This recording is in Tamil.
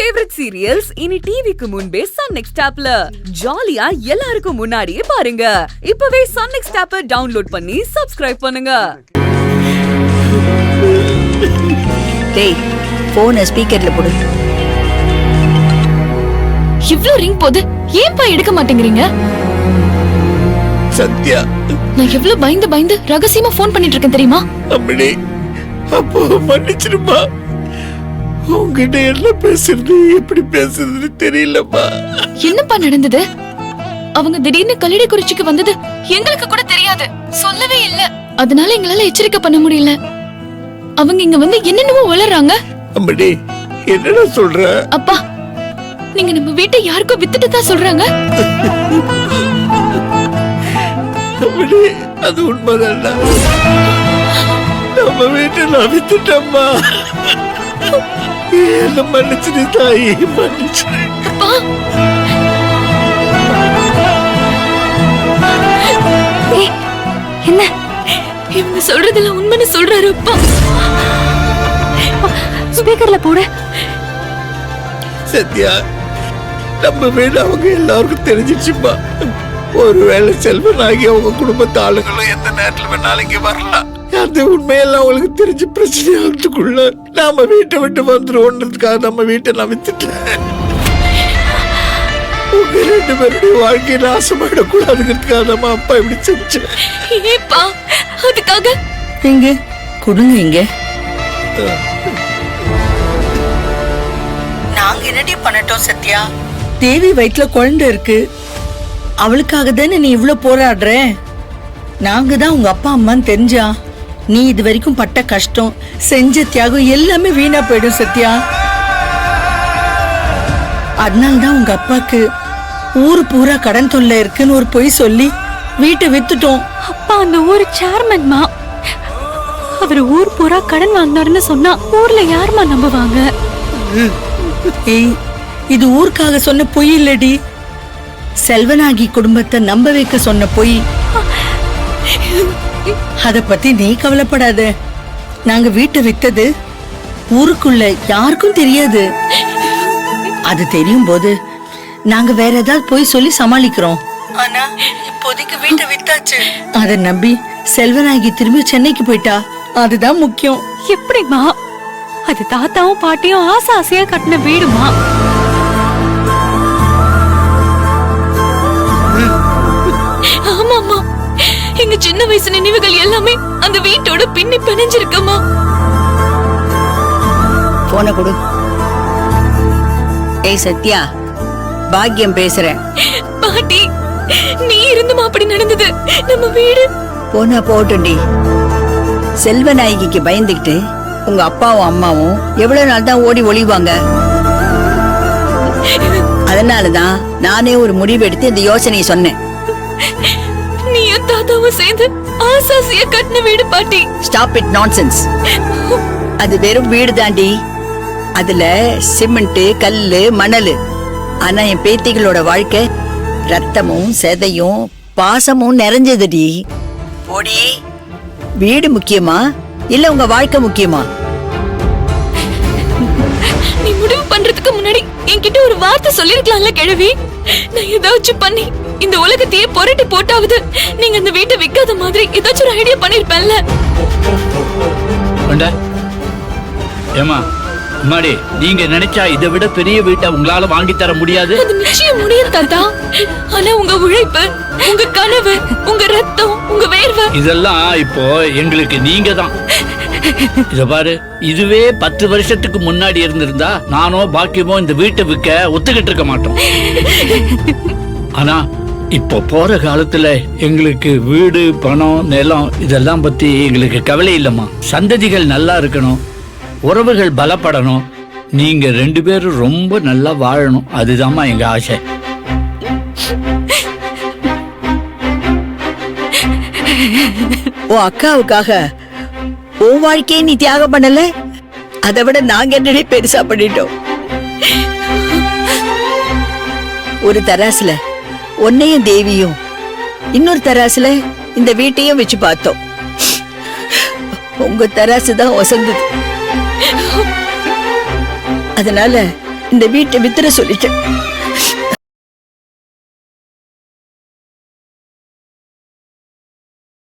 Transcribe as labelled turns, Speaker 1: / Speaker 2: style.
Speaker 1: ஃபேவரட் சீரியல்ஸ் இனி டிவிக்கு முன்பே சன் நெக்ஸ்ட் ஆப்ல ஜாலியா எல்லாருக்கும் முன்னாடியே பாருங்க. இப்பவே சன் நெக்ஸ்ட் ஆப்பை டவுன்லோட் பண்ணி சப்ஸ்கிரைப் பண்ணுங்க.
Speaker 2: டேய் போன் ஸ்பீக்கர்ல போடு.
Speaker 3: இவ்ளோ ரிங் போது ஏன்பா எடுக்க மாட்டேங்கிறீங்க?
Speaker 4: சத்யா,
Speaker 3: நான் எவ்வளவு பயந்து ரகசியமா போன் பண்ணிட்டு இருக்கேன் தெரியுமா?
Speaker 4: அம்மனே, அப்போ மன்னிச்சிருமா. உங்ககிட்ட என்ன பேசுறது எப்படி பேசுறதுன்னு தெரியலம்மா.
Speaker 3: என்னப்பா நடந்தது? அவங்க திடீர்னு கல்லடைக்குறிச்சிக்கு வந்தது எங்களுக்கு கூட தெரியாது, சொல்லவே இல்ல. அதனால எங்களால எச்சரிக்கை பண்ண முடியல. அவங்க இங்க வந்து என்னென்னவோ வளர்றாங்க.
Speaker 4: அம்மனே, என்னடா சொல்ற?
Speaker 3: அப்பா, நீங்க நம்ம வீட்டை யாருக்கோ வித்துட்டு தான் சொல்றாங்க.
Speaker 4: அம்மனே, அது உண்மைதான்டா. நம்ம வீட்டை நான் வித்துட்டம்மா. என்ன மன்னிச்சிரு தாயி, மன்னிச்சிரு.
Speaker 3: அப்பா, என்ன இவங்க சொல்றதுல உண்மைன்னு சொல்றாரு அப்பா. ஸ்பீக்கர்ல போடு.
Speaker 4: சத்யா, நம்ம வீடு அவங்க எல்லாருக்கும் தெரிஞ்சிச்சுப்பா. ஒருவேளை செல்வன் ஆகி அவங்க குடும்பத்து ஆளுங்களும் எந்த நேரத்துல வேணாலும் இங்க வரலாம். அந்த உண்மையெல்லாம் அவங்களுக்கு தெரிஞ்சு பிரச்சனை ஆகிறதுக்குள்ள நாம வீட்டை விட்டு வந்துருவோன்றதுக்காக நம்ம வீட்டை நான் வித்துட்டேன். உங்க ரெண்டு பேருடைய வாழ்க்கையை நாசமாயிடக்கூடாதுங்கிறதுக்காக நம்ம அப்பா இப்படி செஞ்சேன்.
Speaker 3: ஏப்பா, அதுக்காக
Speaker 2: எங்க கொடுங்க. இங்க நாங்க என்னடி பண்ணட்டும் சத்யா? தேவி வயிற்றுல குழந்தை இருக்கு, அவளுக்காக தானே நீ இவ்வளவு போராடுற. நாங்க தான் உங்க அப்பா அம்மான்னு தெரிஞ்சா நீ இது வரைக்கும் பட்ட கஷ்டம், செஞ்ச தியாகம் எல்லாமே வீணா போயிடும் சத்யா. அதனால்தான் உங்க அப்பாக்கு ஊரு பூரா கடன் தொல்லை இருக்குன்னு ஒரு பொய் சொல்லி வீட்டை வித்துட்டோம்.
Speaker 5: அப்பா அந்த ஊரு சேர்மன்மா, அவரு ஊர் பூரா கடன் வாங்கினாருன்னு சொன்னா ஊர்ல யாருமா நம்புவாங்க?
Speaker 2: ஏய், இது ஊருக்காக சொன்ன பொய் இல்லடி, செல்வனாகி குடும்பத்தை நம்ப வைக்க சொன்ன பொய். அத பத்தி நீ கவலைப்படாத. நாங்க வீட்டை வித்தது ஊருக்குள்ள யாருக்கும் தெரியாது. அது தெரியும் போது நாங்க வேற ஏதாவது போய் சொல்லி சமாளிக்கிறோம். ஆனா இப்போதைக்கு வீட்டை வித்தாச்சு. அத நம்பி செல்வனாகி திரும்பி சென்னைக்கு போயிட்டா, அதுதான் முக்கியம்.
Speaker 5: எப்படிமா? அது தாத்தாவும் பாட்டியும் ஆசை ஆசையா கட்டின வீடுமா.
Speaker 3: ஆமாமா, எங்க சின்ன வயசு நினைவுகள் எல்லாமே அந்த வீட்டோட பின்னி பிணைஞ்சிருக்கமா.
Speaker 2: போன கொடு. ஏய் சத்யா, பாக்கியம் பேசுறேன்.
Speaker 3: பாட்டி, நீ இருந்துமா அப்படி நடந்தது நம்ம வீடு?
Speaker 2: போனா போட்டுண்டி. செல்வநாயகிக்கு பயந்துகிட்டு உங்க அப்பாவும் அம்மாவும் எவ்வளவு நாள் தான் ஓடி ஒளிவாங்க. அதனாலதான் நானே ஒரு முடிவு எடுத்து இந்த யோசனையை சொன்னேன்.
Speaker 3: நீயும் தாத்தாவும் சேர்ந்து ஆசாசியா கட்டின வீடு பாட்டி.
Speaker 2: Stop it nonsense. அது வெறும் வீடு தாண்டி. அதுல சிமெண்ட், கல்லு, மணலு. ஆனா என் பேத்திகளோட வாழ்க்கை ரத்தமும் செதையும் பாசமும் நிறைஞ்சதுடி. போடி, வீடு முக்கியமா இல்ல உங்க வாழ்க்கை முக்கியமா?
Speaker 3: நீ முடிவு பண்றதுக்கு முன்னாடி என்கிட்ட ஒரு வார்த்தை சொல்லிருக்கலாம்ல கிழவி. நான் ஏதாச்சும் பண்ணி இந்த உலகத்தையே புரட்டி போட்டாவது நீங்க அந்த வீட்டை விக்காத மாதிரி ஏதாச்சும் ஒரு ஐடியா பண்ணிருப்பேன்ல.
Speaker 6: ஏமா அம்மாடி, நீங்க நினைச்சா இதை விட பெரிய வீட்டை உங்களால வாங்கி தர முடியாது.
Speaker 3: அது நிச்சயம் முடியும் தாத்தா. ஆனா உங்க உழைப்பு, உங்க கனவு, உங்க ரத்தம், உங்க வேர்வை
Speaker 6: இதெல்லாம் இப்போ எங்களுக்கு நீங்க தான். இத பாரு, இதுவே 10 வருஷத்துக்கு முன்னாடி இருந்திருந்தா நானோ பாக்கியமோ இந்த வீட்டை விற்க ஒத்துக்கிட்டு இருக்க மாட்டோம். ஆனா இப்போ போற காலத்துல எங்களுக்கு வீடு, பணம், நிலம் இதெல்லாம் பத்தி எங்களுக்கு கவலை இல்லம்மா. சந்ததிகள் நல்லா இருக்கணும், உறவுகள் பலப்படணும், நீங்க 2 பேரும் ரொம்ப நல்லா வாழணும், அதுதாம்மா எங்க ஆசை.
Speaker 2: உன் அக்காவுக்காக உன் வாழ்க்கையை நீ தியாகம் பண்ணல, அதை விட நாங்க என்னடி பெருசா பண்ணிட்டோம். ஒரு தராசுல உன்னையும் தேவியும், இன்னொரு தராசுல இந்த வீட்டையும் வச்சு பார்த்தோம். உங்க தராசு தான் ஒசந்தது. அதனால இந்த வீட்டை வித்துற சொல்லிட்டேன்.